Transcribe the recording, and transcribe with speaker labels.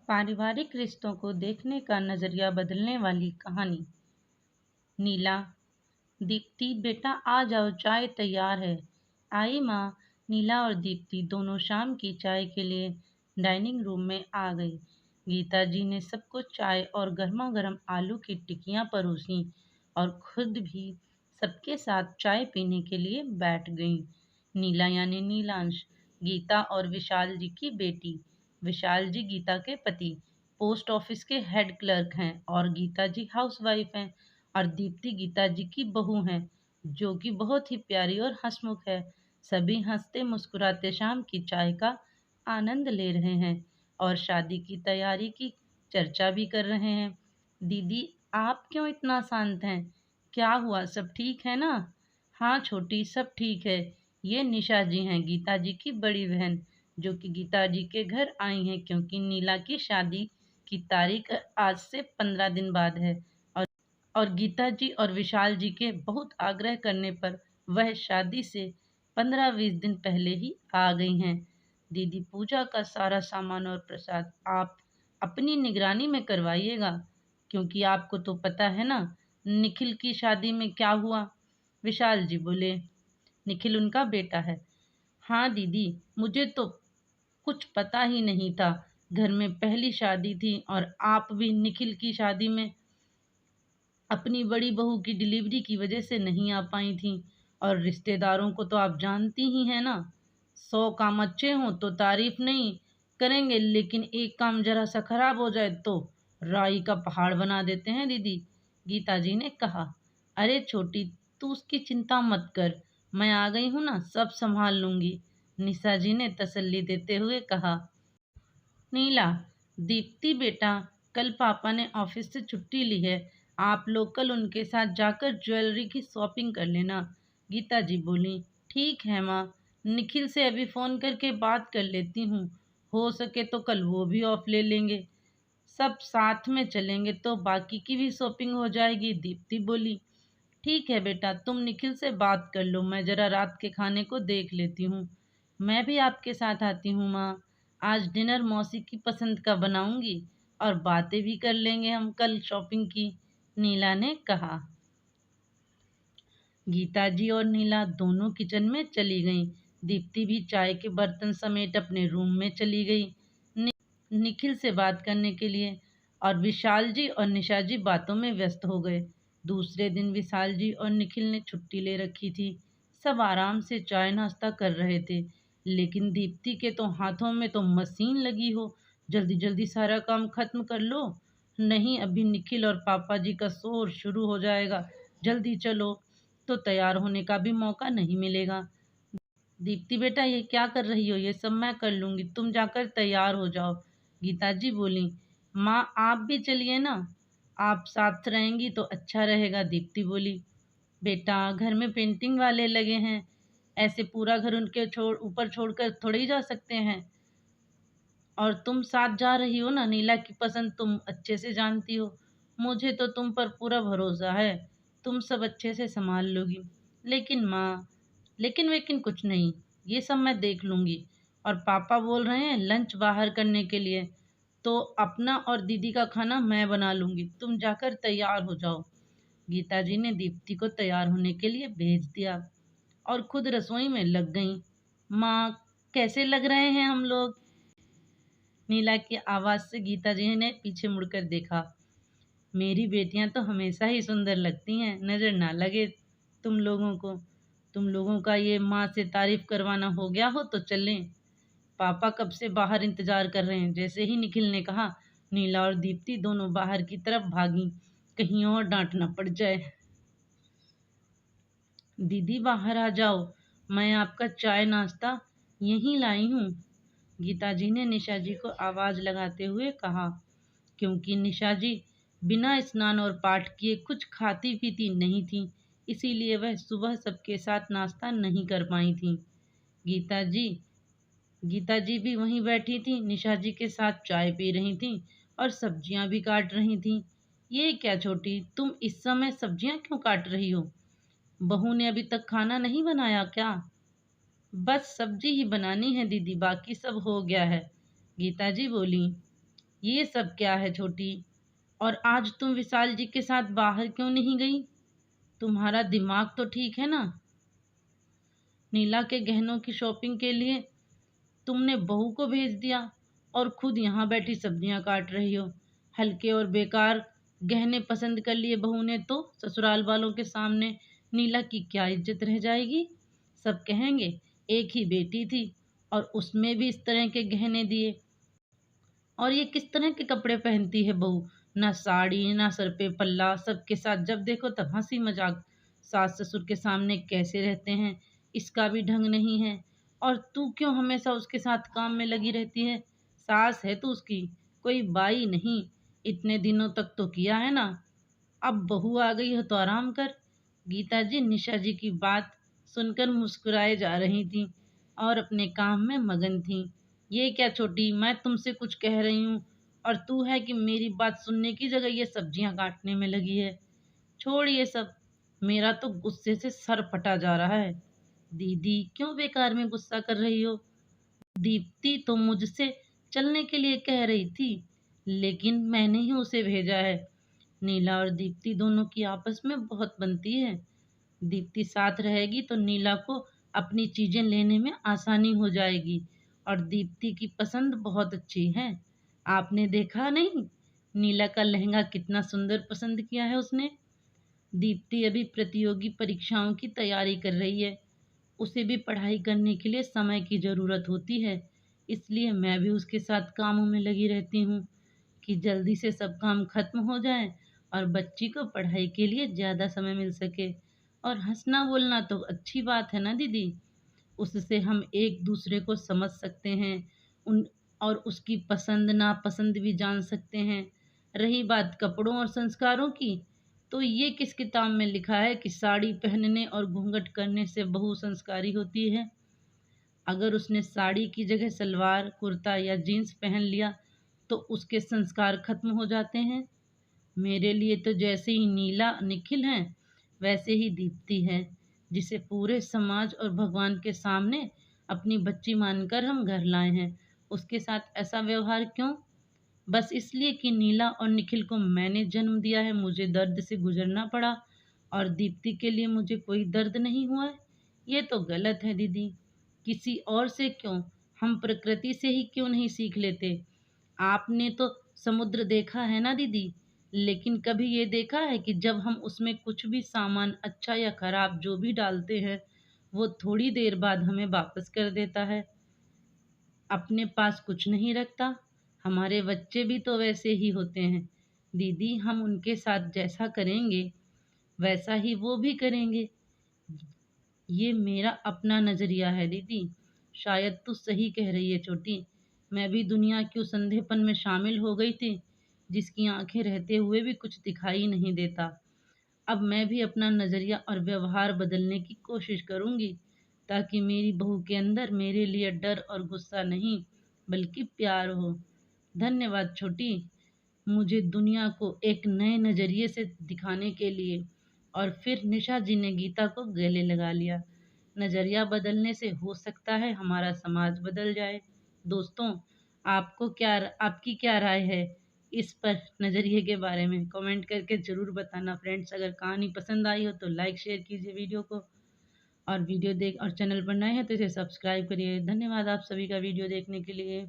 Speaker 1: पारिवारिक रिश्तों को देखने का नजरिया बदलने वाली कहानी। नीला। दीप्ति, बेटा आ जाओ, चाय तैयार है। आई माँ। नीला और दीप्ति दोनों शाम की चाय के लिए डाइनिंग रूम में आ गई। गीता जी ने सबको चाय और गर्मा गर्म आलू की टिक्कियाँ परोसी और खुद भी सबके साथ चाय पीने के लिए बैठ गईं। नीला यानी नीलांश, गीता और विशाल जी की बेटी। विशाल जी गीता के पति पोस्ट ऑफिस के हेड क्लर्क हैं और गीता जी हाउसवाइफ हैं। और दीप्ति गीता जी की बहू हैं, जो कि बहुत ही प्यारी और हंसमुख है। सभी हंसते मुस्कुराते शाम की चाय का आनंद ले रहे हैं और शादी की तैयारी की चर्चा भी कर रहे हैं। दीदी, आप क्यों इतना शांत हैं? क्या हुआ, सब ठीक है ना? हाँ छोटी, सब ठीक है। ये निशा जी हैं, गीता जी की बड़ी बहन, जो कि गीता जी के घर आई हैं क्योंकि नीला की शादी की तारीख आज से 15 दिन बाद है। और गीता जी और विशाल जी के बहुत आग्रह करने पर वह शादी से 15-20 दिन पहले ही आ गई हैं। दीदी, पूजा का सारा सामान और प्रसाद आप अपनी निगरानी में करवाइएगा, क्योंकि आपको तो पता है ना निखिल की शादी में क्या हुआ। विशाल जी बोले। निखिल उनका बेटा है। हाँ दीदी, मुझे तो कुछ पता ही नहीं था। घर में पहली शादी थी और आप भी निखिल की शादी में अपनी बड़ी बहू की डिलीवरी की वजह से नहीं आ पाई थी। और रिश्तेदारों को तो आप जानती ही हैं ना, 100 काम अच्छे हों तो तारीफ नहीं करेंगे, लेकिन एक काम जरा सा खराब हो जाए तो राई का पहाड़ बना देते हैं दीदी। गीता जी ने कहा। अरे छोटी, तू उसकी चिंता मत कर, मैं आ गई हूँ ना, सब संभाल लूंगी। निशा जी ने तसल्ली देते हुए कहा। नीला। दीप्ति बेटा, कल पापा ने ऑफिस से छुट्टी ली है, आप लोग कल उनके साथ जाकर ज्वेलरी की शॉपिंग कर लेना। गीता जी बोली। ठीक है माँ, निखिल से अभी फ़ोन करके बात कर लेती हूँ, हो सके तो कल वो भी ऑफ ले लेंगे, सब साथ में चलेंगे तो बाकी की भी शॉपिंग हो जाएगी। दीप्ति बोली। ठीक है बेटा, तुम निखिल से बात कर लो, मैं जरा रात के खाने को देख लेती हूँ। मैं भी आपके साथ आती हूँ माँ, आज डिनर मौसी की पसंद का बनाऊंगी और बातें भी कर लेंगे हम कल शॉपिंग की। नीला ने कहा। गीता जी और नीला दोनों किचन में चली गईं। दीप्ति भी चाय के बर्तन समेत अपने रूम में चली गई निखिल से बात करने के लिए। और विशाल जी और निशा जी बातों में व्यस्त हो गए। दूसरे दिन विशाल जी और निखिल ने छुट्टी ले रखी थी। सब आराम से चाय नाश्ता कर रहे थे, लेकिन दीप्ति के तो हाथों में तो मशीन लगी हो, जल्दी जल्दी सारा काम खत्म कर लो, नहीं अभी निखिल और पापा जी का शोर शुरू हो जाएगा, जल्दी चलो, तो तैयार होने का भी मौका नहीं मिलेगा। दीप्ति बेटा, ये क्या कर रही हो? ये सब मैं कर लूंगी, तुम जाकर तैयार हो जाओ। गीता जी बोली। माँ आप भी चलिए ना, आप साथ रहेंगी तो अच्छा रहेगा। दीप्ति बोली। बेटा, घर में पेंटिंग वाले लगे हैं, ऐसे पूरा घर उनके ऊपर छोड़कर थोड़े ही जा सकते हैं। और तुम साथ जा रही हो ना, नीला की पसंद तुम अच्छे से जानती हो, मुझे तो तुम पर पूरा भरोसा है, तुम सब अच्छे से संभाल लोगी। लेकिन माँ, लेकिन कुछ नहीं, ये सब मैं देख लूंगी। और पापा बोल रहे हैं लंच बाहर करने के लिए, तो अपना और दीदी का खाना मैं बना लूंगी, तुम जाकर तैयार हो जाओ। गीता जी ने दीप्ति को तैयार होने के लिए भेज दिया और खुद रसोई में लग गईं। माँ, कैसे लग रहे हैं हम लोग? नीला की आवाज से गीता जी ने पीछे मुड़कर देखा। मेरी बेटियां तो हमेशा ही सुंदर लगती हैं, नजर ना लगे तुम लोगों को। तुम लोगों का ये माँ से तारीफ करवाना हो गया हो तो चलें, पापा कब से बाहर इंतजार कर रहे हैं। जैसे ही निखिल ने कहा, नीला और दीप्ति दोनों बाहर की तरफ भागी, कहीं और डांट न पड़ जाए। दीदी बाहर आ जाओ, मैं आपका चाय नाश्ता यहीं लाई हूँ। गीता जी ने निशा जी को आवाज लगाते हुए कहा, क्योंकि निशा जी बिना स्नान और पाठ किए कुछ खाती पीती नहीं थी, इसीलिए वह सुबह सबके साथ नाश्ता नहीं कर पाई थी। गीता जी गीता जी भी वहीं बैठी थी, निशा जी के साथ चाय पी रही थी और सब्जियां भी काट रही थी। ये क्या छोटी, तुम इस समय सब्जियां क्यों काट रही हो? बहू ने अभी तक खाना नहीं बनाया क्या? बस सब्जी ही बनानी है दीदी, बाकी सब हो गया है। गीता जी बोली। ये सब क्या है छोटी? और आज तुम विशाल जी के साथ बाहर क्यों नहीं गई? तुम्हारा दिमाग तो ठीक है ना? नीला के गहनों की शॉपिंग के लिए तुमने बहू को भेज दिया और खुद यहाँ बैठी सब्जियां काट रही हो। हल्के और बेकार गहने पसंद कर लिए बहू ने तो ससुराल वालों के सामने नीला की क्या इज्जत रह जाएगी? सब कहेंगे एक ही बेटी थी और उसमें भी इस तरह के गहने दिए। और ये किस तरह के कपड़े पहनती है बहू? ना साड़ी ना सर पे पल्ला, सबके साथ जब देखो तब हंसी मजाक। सास ससुर के सामने कैसे रहते हैं इसका भी ढंग नहीं है। और तू क्यों हमेशा उसके साथ काम में लगी रहती है? सास है तू उसकी, कोई बाई नहीं। इतने दिनों तक तो किया है ना, अब बहू आ गई हो तो आराम कर। गीता जी निशा जी की बात सुनकर मुस्कुराए जा रही थी और अपने काम में मगन थी। ये क्या छोटी, मैं तुमसे कुछ कह रही हूँ और तू है कि मेरी बात सुनने की जगह ये सब्जियां काटने में लगी है। छोड़ ये सब, मेरा तो गुस्से से सर फटा जा रहा है। दीदी क्यों बेकार में गुस्सा कर रही हो? दीप्ति तो मुझसे चलने के लिए कह रही थी, लेकिन मैंने ही उसे भेजा है। नीला और दीप्ति दोनों की आपस में बहुत बनती है। दीप्ति साथ रहेगी तो नीला को अपनी चीजें लेने में आसानी हो जाएगी। और दीप्ति की पसंद बहुत अच्छी है। आपने देखा नहीं, नीला का लहंगा कितना सुंदर पसंद किया है उसने। दीप्ति अभी प्रतियोगी परीक्षाओं की तैयारी कर रही है। उसे भी पढ़ाई करने के लिए समय की ज़रूरत होती है। इसलिए मैं भी उसके साथ कामों में लगी रहती हूँ कि जल्दी से सब काम खत्म हो जाए और बच्ची को पढ़ाई के लिए ज़्यादा समय मिल सके। और हंसना बोलना तो अच्छी बात है ना दीदी, उससे हम एक दूसरे को समझ सकते हैं, उन और उसकी पसंद नापसंद भी जान सकते हैं। रही बात कपड़ों और संस्कारों की, तो ये किस किताब में लिखा है कि साड़ी पहनने और घूंघट करने से बहू संस्कारी होती है? अगर उसने साड़ी की जगह सलवार कुर्ता या जीन्स पहन लिया तो उसके संस्कार खत्म हो जाते हैं। मेरे लिए तो जैसे ही नीला निखिल है वैसे ही दीप्ति है, जिसे पूरे समाज और भगवान के सामने अपनी बच्ची मानकर हम घर लाए हैं। उसके साथ ऐसा व्यवहार क्यों? बस इसलिए कि नीला और निखिल को मैंने जन्म दिया है, मुझे दर्द से गुजरना पड़ा और दीप्ति के लिए मुझे कोई दर्द नहीं हुआ है। ये तो गलत है दीदी। किसी और से क्यों, हम प्रकृति से ही क्यों नहीं सीख लेते? आपने तो समुद्र देखा है ना दीदी, लेकिन कभी ये देखा है कि जब हम उसमें कुछ भी सामान अच्छा या खराब जो भी डालते हैं वो थोड़ी देर बाद हमें वापस कर देता है, अपने पास कुछ नहीं रखता। हमारे बच्चे भी तो वैसे ही होते हैं दीदी, हम उनके साथ जैसा करेंगे वैसा ही वो भी करेंगे। ये मेरा अपना नजरिया है दीदी, शायद तू सही कह रही है छोटी। मैं भी दुनिया के उस अंधेपन में शामिल हो गई थी जिसकी आंखें रहते हुए भी कुछ दिखाई नहीं देता। अब मैं भी अपना नजरिया और व्यवहार बदलने की कोशिश करूंगी ताकि मेरी बहू के अंदर मेरे लिए डर और गुस्सा नहीं बल्कि प्यार हो। धन्यवाद छोटी, मुझे दुनिया को एक नए नज़रिए से दिखाने के लिए। और फिर निशा जी ने गीता को गले लगा लिया। नज़रिया बदलने से हो सकता है हमारा समाज बदल जाए। दोस्तों, आपकी क्या राय है इस पर, नज़रिए के बारे में? कमेंट करके ज़रूर बताना फ्रेंड्स। अगर कहानी पसंद आई हो तो लाइक शेयर कीजिए वीडियो को, और वीडियो देख और चैनल पर नए हैं तो इसे सब्सक्राइब करिए। धन्यवाद आप सभी का वीडियो देखने के लिए।